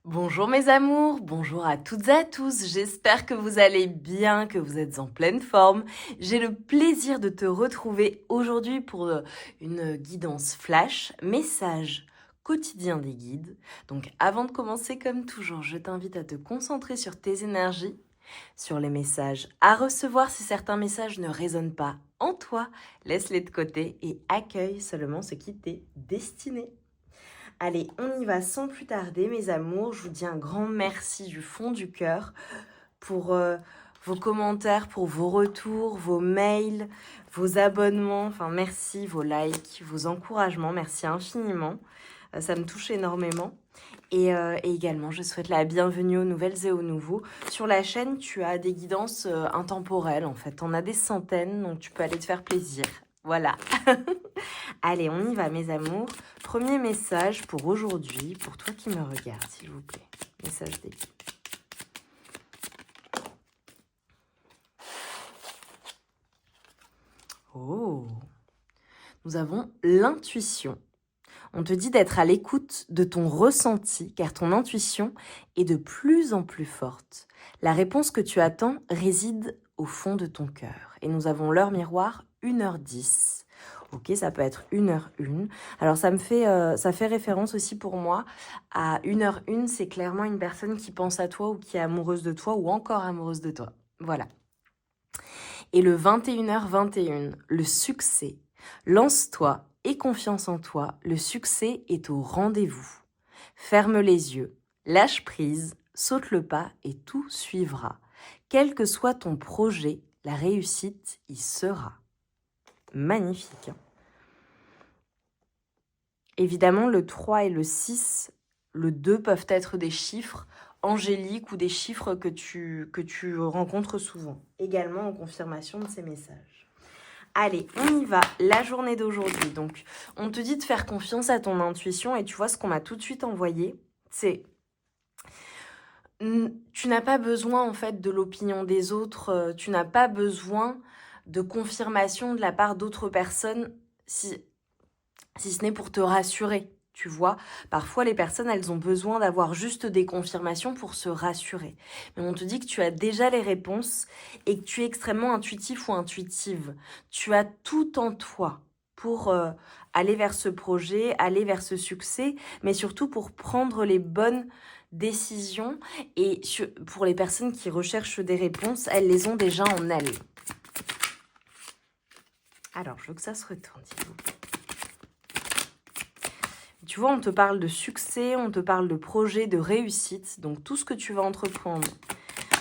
Bonjour mes amours, bonjour à toutes et à tous, j'espère que vous allez bien, que vous êtes en pleine forme. J'ai le plaisir de te retrouver aujourd'hui pour une guidance flash, message quotidien des guides. Donc avant de commencer comme toujours, je t'invite à te concentrer sur tes énergies, sur les messages à recevoir si certains messages ne résonnent pas en toi. Laisse-les de côté et accueille seulement ce qui t'est destiné. Allez, on y va sans plus tarder, mes amours. Je vous dis un grand merci du fond du cœur pour vos commentaires, pour vos retours, vos mails, vos abonnements. Enfin, merci, vos likes, vos encouragements. Merci infiniment. Ça me touche énormément. Et également, je souhaite la bienvenue aux nouvelles et aux nouveaux. Sur la chaîne, tu as des guidances intemporelles, en fait. On a des centaines, donc tu peux aller te faire plaisir. Voilà. Allez, on y va, mes amours. Premier message pour aujourd'hui, pour toi qui me regardes, s'il vous plaît. Message des guides. Oh, nous avons l'intuition. On te dit d'être à l'écoute de ton ressenti, car ton intuition est de plus en plus forte. La réponse que tu attends réside au fond de ton cœur. Et nous avons l'heure miroir, 1h10. Ok, ça peut être 1h01. Alors ça fait référence aussi pour moi à 1h01, c'est clairement une personne qui pense à toi ou qui est amoureuse de toi ou encore amoureuse de toi. Voilà. Et le 21h21, le succès. Lance-toi, aie confiance en toi, le succès est au rendez-vous. Ferme les yeux, lâche prise, saute le pas et tout suivra. Quel que soit ton projet, la réussite y sera. Magnifique. Évidemment, le 3 et le 6, le 2 peuvent être des chiffres angéliques ou des chiffres que tu rencontres souvent. Également en confirmation de ces messages. Allez, on y va, la journée d'aujourd'hui. Donc, on te dit de faire confiance à ton intuition et tu vois ce qu'on m'a tout de suite envoyé, c'est... Tu n'as pas besoin en fait de l'opinion des autres, tu n'as pas besoin de confirmation de la part d'autres personnes si ce n'est pour te rassurer. Tu vois, parfois les personnes, elles ont besoin d'avoir juste des confirmations pour se rassurer. Mais on te dit que tu as déjà les réponses et que tu es extrêmement intuitif ou intuitive. Tu as tout en toi pour aller vers ce projet, aller vers ce succès, mais surtout pour prendre les bonnes décisions. Et pour les personnes qui recherchent des réponses, elles les ont déjà en elles. Alors, je veux que ça se retourne, s'il vous plaît. Tu vois, on te parle de succès, on te parle de projet, de réussite. Donc, tout ce que tu vas entreprendre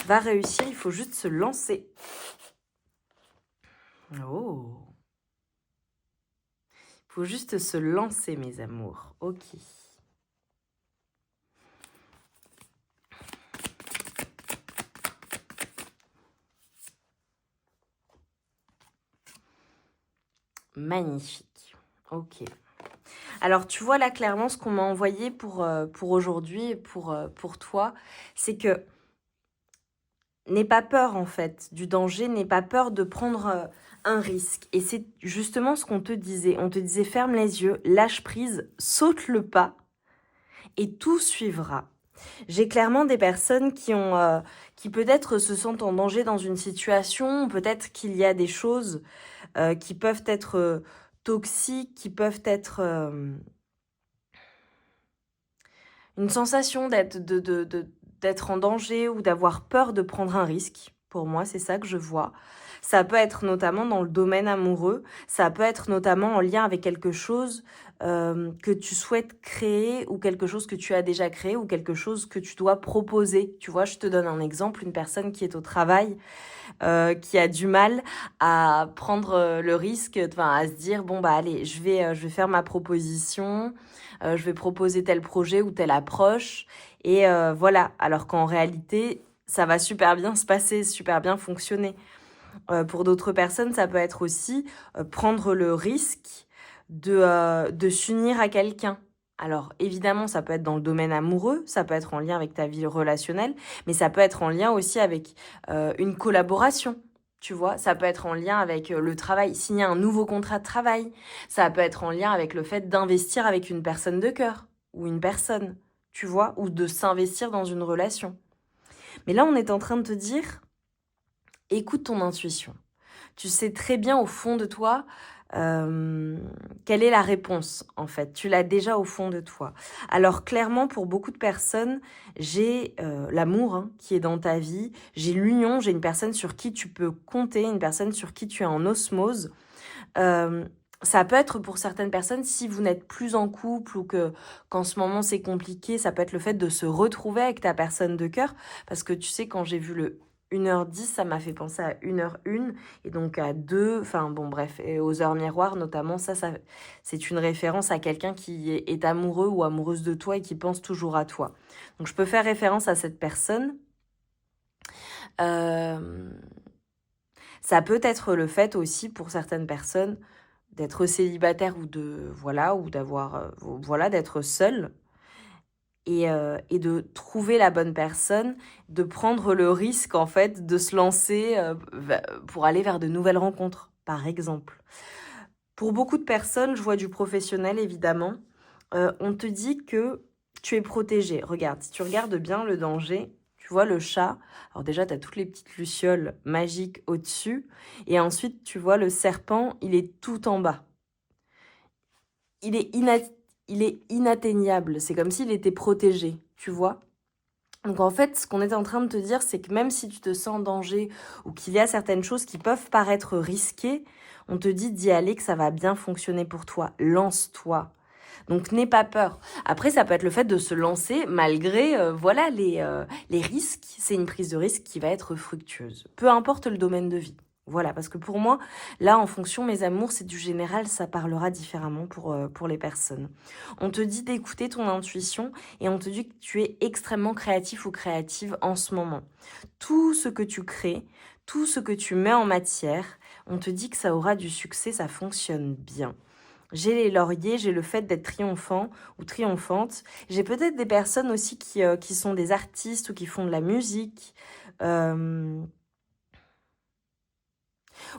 va réussir. Il faut juste se lancer. Oh. Il faut juste se lancer, mes amours. Ok. Magnifique. Ok. Alors, tu vois là clairement ce qu'on m'a envoyé pour aujourd'hui et pour toi, c'est que n'aie pas peur en fait du danger, n'aie pas peur de prendre un risque. Et c'est justement ce qu'on te disait. On te disait ferme les yeux, lâche prise, saute le pas et tout suivra. J'ai clairement des personnes qui peut-être se sentent en danger dans une situation, peut-être qu'il y a des choses qui peuvent être toxiques, qui peuvent être... une sensation d'être en danger ou d'avoir peur de prendre un risque. Pour moi, c'est ça que je vois. Ça peut être notamment dans le domaine amoureux. Ça peut être notamment en lien avec quelque chose que tu souhaites créer ou quelque chose que tu as déjà créé ou quelque chose que tu dois proposer. Tu vois, je te donne un exemple. Une personne qui est au travail, qui a du mal à prendre le risque, enfin à se dire bon bah allez, je vais faire ma proposition, je vais proposer tel projet ou telle approche et voilà. Alors qu'en réalité, ça va super bien se passer, super bien fonctionner. Pour d'autres personnes, ça peut être aussi prendre le risque de s'unir à quelqu'un. Alors évidemment, ça peut être dans le domaine amoureux, ça peut être en lien avec ta vie relationnelle, mais ça peut être en lien aussi avec une collaboration. Tu vois, ça peut être en lien avec le travail, signer un nouveau contrat de travail. Ça peut être en lien avec le fait d'investir avec une personne de cœur ou une personne. tu vois, ou de s'investir dans une relation. Mais là, on est en train de te dire, écoute ton intuition. Tu sais très bien au fond de toi quelle est la réponse, en fait. Tu l'as déjà au fond de toi. Alors clairement, pour beaucoup de personnes, j'ai l'amour qui est dans ta vie, j'ai l'union, j'ai une personne sur qui tu peux compter, une personne sur qui tu es en osmose. Ça peut être pour certaines personnes, si vous n'êtes plus en couple ou qu'en ce moment c'est compliqué, ça peut être le fait de se retrouver avec ta personne de cœur. Parce que tu sais, quand j'ai vu le 1h10, ça m'a fait penser à 1h01 et donc à 2, enfin bon bref, et aux heures miroirs notamment, ça c'est une référence à quelqu'un qui est amoureux ou amoureuse de toi et qui pense toujours à toi. Donc je peux faire référence à cette personne. Euh, Ça peut être le fait aussi pour certaines personnes d'être célibataire ou d'être seul et de trouver la bonne personne, de prendre le risque en fait de se lancer pour aller vers de nouvelles rencontres, par exemple. Pour beaucoup de personnes, je vois du professionnel évidemment, on te dit que tu es protégé. Regarde, si tu regardes bien le danger, tu vois le chat. Alors déjà, tu as toutes les petites lucioles magiques au-dessus. Et ensuite, tu vois le serpent, il est tout en bas. Il est inatteignable. C'est comme s'il était protégé, tu vois. Donc en fait, ce qu'on est en train de te dire, c'est que même si tu te sens en danger ou qu'il y a certaines choses qui peuvent paraître risquées, on te dit d'y aller, que ça va bien fonctionner pour toi. Lance-toi. Donc n'aie pas peur. Après, ça peut être le fait de se lancer malgré les risques. C'est une prise de risque qui va être fructueuse. Peu importe le domaine de vie. Voilà, parce que pour moi, là, en fonction, mes amours, c'est du général, ça parlera différemment pour les personnes. On te dit d'écouter ton intuition et on te dit que tu es extrêmement créatif ou créative en ce moment. Tout ce que tu crées, tout ce que tu mets en matière, on te dit que ça aura du succès, ça fonctionne bien. J'ai les lauriers, j'ai le fait d'être triomphant ou triomphante. J'ai peut-être des personnes aussi qui sont des artistes ou qui font de la musique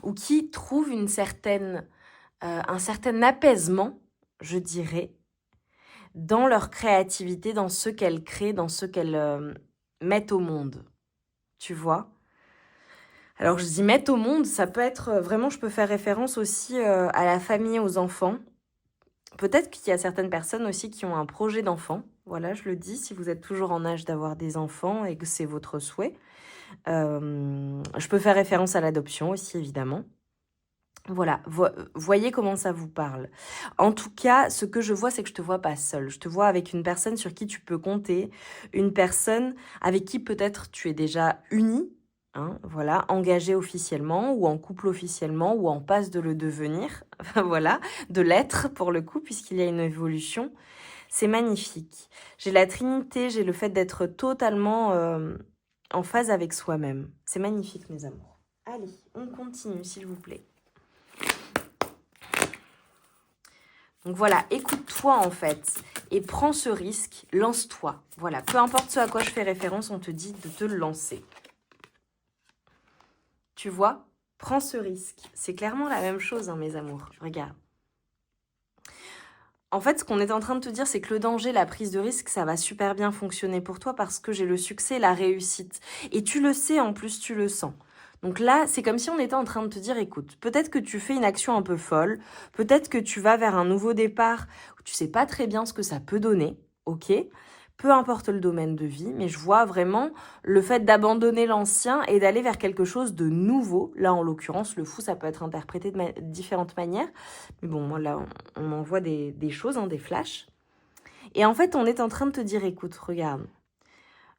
ou qui trouvent un certain apaisement, je dirais, dans leur créativité, dans ce qu'elles créent, dans ce qu'elles mettent au monde. Tu vois ? Alors je dis mettre au monde, ça peut être vraiment, je peux faire référence aussi à la famille, aux enfants. Peut-être qu'il y a certaines personnes aussi qui ont un projet d'enfant. Voilà, je le dis, si vous êtes toujours en âge d'avoir des enfants et que c'est votre souhait. Je peux faire référence à l'adoption aussi, évidemment. Voilà, voyez comment ça vous parle. En tout cas, ce que je vois, c'est que je te vois pas seule. Je te vois avec une personne sur qui tu peux compter, une personne avec qui peut-être tu es déjà unie, voilà, engagée officiellement ou en couple officiellement ou en passe de le devenir, voilà, de l'être pour le coup, puisqu'il y a une évolution. C'est magnifique. J'ai la Trinité, j'ai le fait d'être totalement en phase avec soi-même. C'est magnifique, mes amours. Allez, on continue, s'il vous plaît. Donc voilà, écoute-toi en fait et prends ce risque, lance-toi. Voilà, peu importe ce à quoi je fais référence, on te dit de te lancer. Tu vois, prends ce risque. C'est clairement la même chose, mes amours. Regarde. En fait, ce qu'on est en train de te dire, c'est que le danger, la prise de risque, ça va super bien fonctionner pour toi parce que j'ai le succès, la réussite. Et tu le sais, en plus, tu le sens. Donc là, c'est comme si on était en train de te dire, écoute, peut-être que tu fais une action un peu folle, peut-être que tu vas vers un nouveau départ où tu sais pas très bien ce que ça peut donner, ok ? Peu importe le domaine de vie, mais je vois vraiment le fait d'abandonner l'ancien et d'aller vers quelque chose de nouveau. Là, en l'occurrence, le fou, ça peut être interprété de différentes manières. Mais bon, moi, là, on m'envoie des choses, des flashs. Et en fait, on est en train de te dire, écoute, regarde,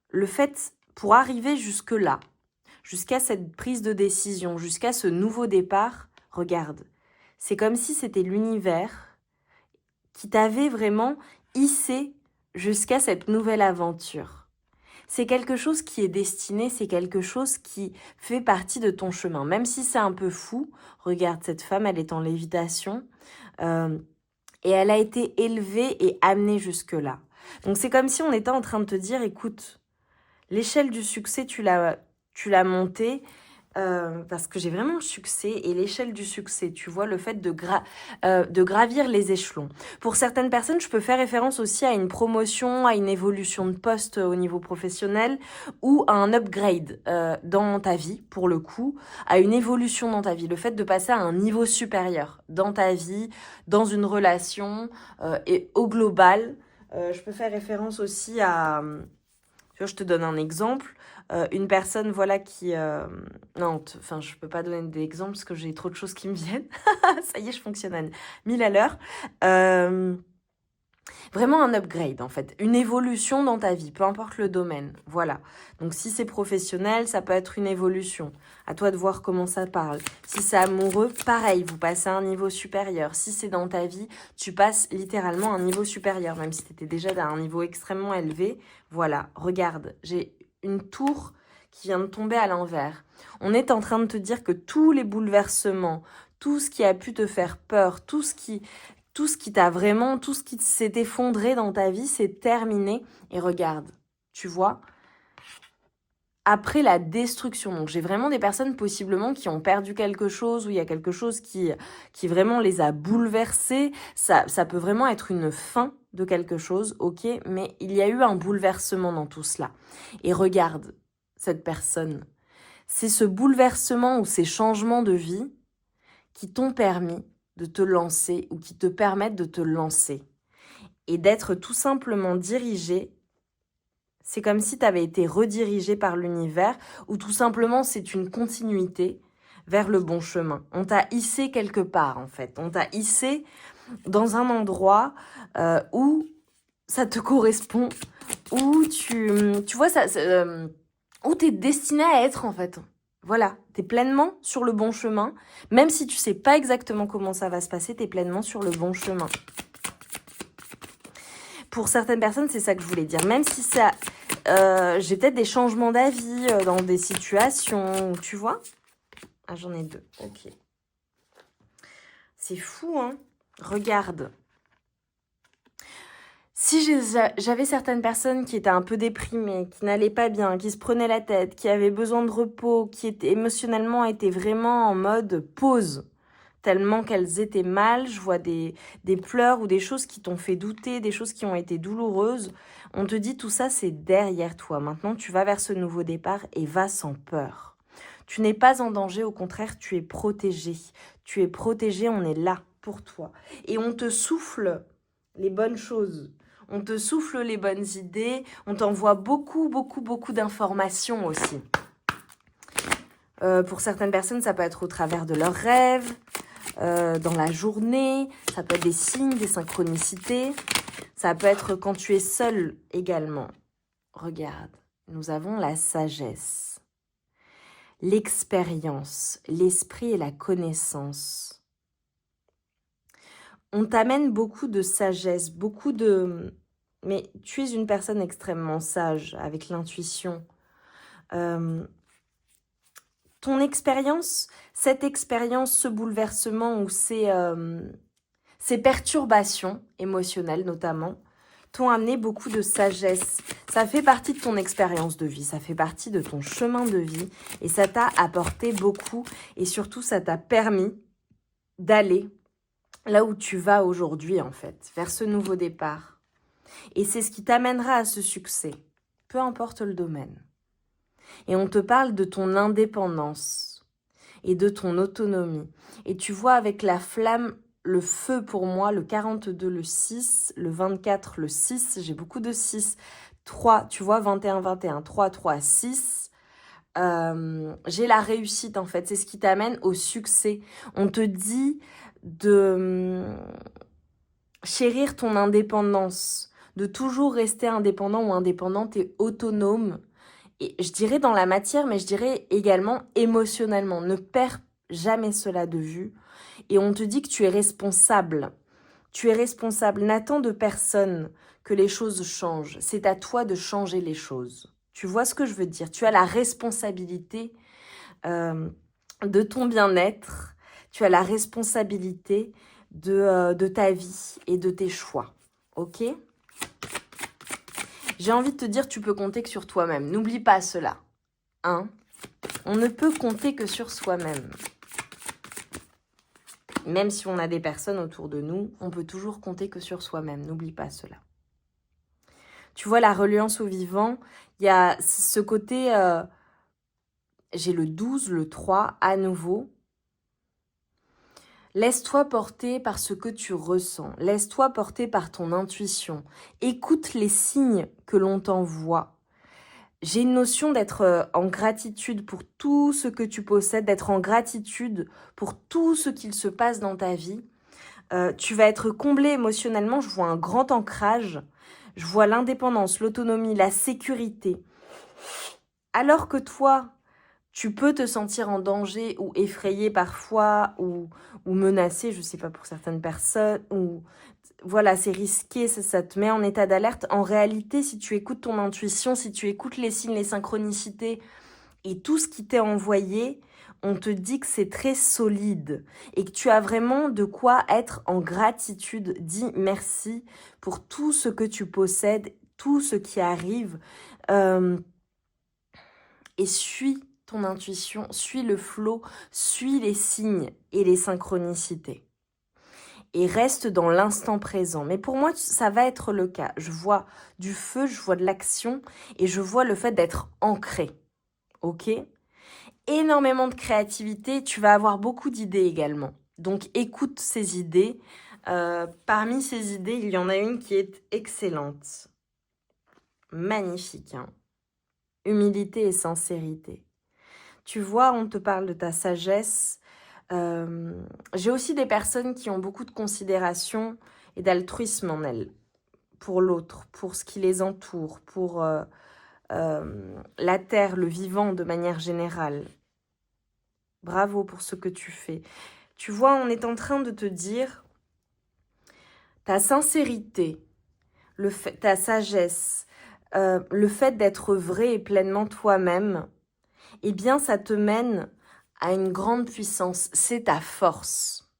le fait, pour arriver jusque-là, jusqu'à cette prise de décision, jusqu'à ce nouveau départ, regarde, c'est comme si c'était l'univers qui t'avait vraiment hissé jusqu'à cette nouvelle aventure. C'est quelque chose qui est destiné, c'est quelque chose qui fait partie de ton chemin. Même si c'est un peu fou, regarde, cette femme, elle est en lévitation et elle a été élevée et amenée jusque-là. Donc c'est comme si on était en train de te dire, écoute, l'échelle du succès, tu l'as montée, parce que j'ai vraiment le succès et l'échelle du succès, tu vois, le fait de gravir les échelons. Pour certaines personnes, je peux faire référence aussi à une promotion, à une évolution de poste au niveau professionnel ou à un upgrade dans ta vie, pour le coup, à une évolution dans ta vie, le fait de passer à un niveau supérieur dans ta vie, dans une relation et au global. Je peux faire référence aussi à... Tu vois, je te donne un exemple. Une personne, voilà, qui... non, enfin, je peux pas donner d'exemple parce que j'ai trop de choses qui me viennent. Ça y est, je fonctionne à 1000 à l'heure. Vraiment un upgrade, en fait. Une évolution dans ta vie, peu importe le domaine. Voilà. Donc, si c'est professionnel, ça peut être une évolution. À toi de voir comment ça parle. Si c'est amoureux, pareil, vous passez à un niveau supérieur. Si c'est dans ta vie, tu passes littéralement à un niveau supérieur, même si tu étais déjà à un niveau extrêmement élevé. Voilà, regarde, j'ai une tour qui vient de tomber à l'envers. On est en train de te dire que tous les bouleversements, tout ce qui a pu te faire peur, tout ce qui t'a vraiment, tout ce qui s'est effondré dans ta vie, c'est terminé. Et regarde, tu vois, après la destruction, donc j'ai vraiment des personnes possiblement qui ont perdu quelque chose, ou il y a quelque chose qui vraiment les a bouleversés. Ça peut vraiment être une fin de quelque chose, ok, mais il y a eu un bouleversement dans tout cela. Et regarde cette personne. C'est ce bouleversement ou ces changements de vie qui t'ont permis de te lancer ou qui te permettent de te lancer et d'être tout simplement dirigé. C'est comme si tu avais été redirigé par l'univers ou tout simplement c'est une continuité vers le bon chemin. On t'a hissé quelque part en fait. On t'a hissé dans un endroit où ça te correspond, où tu vois, où tu es destiné à être en fait. Voilà, tu es pleinement sur le bon chemin. Même si tu sais pas exactement comment ça va se passer, tu es pleinement sur le bon chemin. Pour certaines personnes, c'est ça que je voulais dire. Même si ça, j'ai peut-être des changements d'avis dans des situations, tu vois. Ah, j'en ai 2, ok. C'est fou, hein. Regarde. Si j'avais certaines personnes qui étaient un peu déprimées, qui n'allaient pas bien, qui se prenaient la tête, qui avaient besoin de repos, qui étaient émotionnellement étaient vraiment en mode pause, tellement qu'elles étaient mal, je vois des pleurs ou des choses qui t'ont fait douter, des choses qui ont été douloureuses. On te dit tout ça, c'est derrière toi. Maintenant, tu vas vers ce nouveau départ et va sans peur. Tu n'es pas en danger, au contraire, tu es protégé. Tu es protégé, on est là pour toi. Et on te souffle les bonnes choses. On te souffle les bonnes idées, on t'envoie beaucoup d'informations aussi. Pour certaines personnes, ça peut être au travers de leurs rêves, dans la journée, ça peut être des signes, des synchronicités, ça peut être quand tu es seul également. Regarde, nous avons la sagesse, l'expérience, l'esprit et la connaissance. On t'amène beaucoup de sagesse, beaucoup de... Mais tu es une personne extrêmement sage, avec l'intuition. Ton expérience, cette expérience, ce bouleversement ou ces perturbations émotionnelles notamment, t'ont amené beaucoup de sagesse. Ça fait partie de ton expérience de vie, ça fait partie de ton chemin de vie et ça t'a apporté beaucoup et surtout ça t'a permis d'aller là où tu vas aujourd'hui en fait, vers ce nouveau départ. Et c'est ce qui t'amènera à ce succès, peu importe le domaine. Et on te parle de ton indépendance et de ton autonomie. Et tu vois avec la flamme, le feu pour moi, le 42, le 6, le 24, le 6, j'ai beaucoup de 6, 3, tu vois, 21, 21, 3, 3, 6. J'ai la réussite en fait, c'est ce qui t'amène au succès. On te dit de chérir ton indépendance, de toujours rester indépendant ou indépendante et autonome. Et je dirais dans la matière, mais je dirais également émotionnellement. Ne perds jamais cela de vue. Et on te dit que tu es responsable. Tu es responsable. N'attends de personne que les choses changent. C'est à toi de changer les choses. Tu vois ce que je veux dire? Tu as la responsabilité de ton bien-être. Tu as la responsabilité de ta vie et de tes choix. Ok ? J'ai envie de te dire, tu peux compter que sur toi-même. N'oublie pas cela. Hein ? On ne peut compter que sur soi-même. Même si on a des personnes autour de nous, on peut toujours compter que sur soi-même. N'oublie pas cela. Tu vois, la reliance au vivant, il y a ce côté... j'ai le 12, le 3, à nouveau. Laisse-toi porter par ce que tu ressens. Laisse-toi porter par ton intuition. Écoute les signes que l'on t'envoie. J'ai une notion d'être en gratitude pour tout ce que tu possèdes, d'être en gratitude pour tout ce qu'il se passe dans ta vie. Tu vas être comblé émotionnellement. Je vois un grand ancrage. Je vois l'indépendance, l'autonomie, la sécurité. Alors que toi, tu peux te sentir en danger ou effrayé parfois ou menacé, je ne sais pas pour certaines personnes, ou voilà, c'est risqué, ça te met en état d'alerte. En réalité, si tu écoutes ton intuition, si tu écoutes les signes, les synchronicités et tout ce qui t'est envoyé, on te dit que c'est très solide et que tu as vraiment de quoi être en gratitude. Dis merci pour tout ce que tu possèdes, tout ce qui arrive et suis ton intuition, suis le flot, suis les signes et les synchronicités. Et reste dans l'instant présent. Mais pour moi, ça va être le cas. Je vois du feu, je vois de l'action et je vois le fait d'être ancré. Ok ? Énormément de créativité, tu vas avoir beaucoup d'idées également. Donc écoute ces idées. Parmi ces idées, il y en a une qui est excellente. Magnifique. Hein ? Humilité et sincérité. Tu vois, on te parle de ta sagesse. J'ai aussi des personnes qui ont beaucoup de considération et d'altruisme en elles, pour l'autre, pour ce qui les entoure, pour la terre, le vivant de manière générale. Bravo pour ce que tu fais. Tu vois, on est en train de te dire ta sincérité, ta sagesse, le fait d'être vrai et pleinement toi-même, eh bien, ça te mène à une grande puissance. C'est ta force.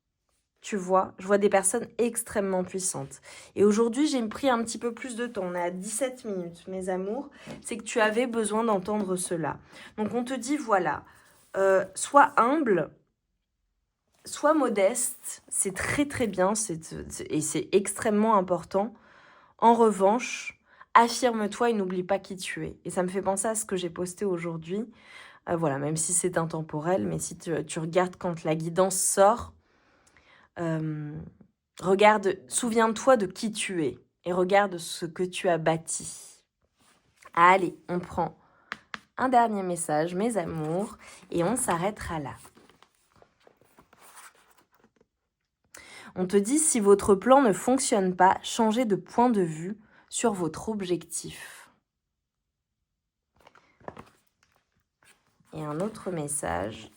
Tu vois, je vois des personnes extrêmement puissantes. Et aujourd'hui, j'ai pris un petit peu plus de temps. On est à 17 minutes, mes amours. C'est que tu avais besoin d'entendre cela. Donc, on te dit, voilà, sois humble, sois modeste. C'est très, très bien et c'est extrêmement important. En revanche, affirme-toi et n'oublie pas qui tu es. Et ça me fait penser à ce que j'ai posté aujourd'hui. Voilà, même si c'est intemporel, mais si tu regardes quand la guidance sort, regarde, souviens-toi de qui tu es et regarde ce que tu as bâti. Allez, on prend un dernier message, mes amours, et on s'arrêtera là. On te dit, si votre plan ne fonctionne pas, changez de point de vue sur votre objectif. Et un autre message.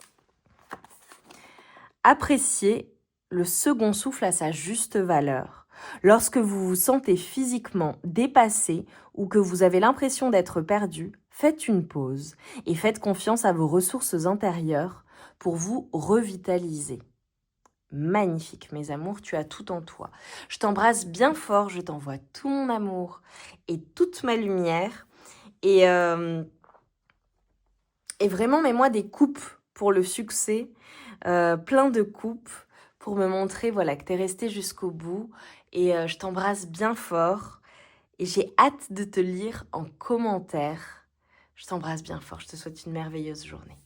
Appréciez le second souffle à sa juste valeur. Lorsque vous vous sentez physiquement dépassé ou que vous avez l'impression d'être perdu, faites une pause et faites confiance à vos ressources intérieures pour vous revitaliser. Magnifique, mes amours, tu as tout en toi. Je t'embrasse bien fort, je t'envoie tout mon amour et toute ma lumière. Et vraiment, mets-moi des coupes pour le succès, plein de coupes pour me montrer voilà, que tu es resté jusqu'au bout. Et je t'embrasse bien fort et j'ai hâte de te lire en commentaire. Je t'embrasse bien fort, je te souhaite une merveilleuse journée.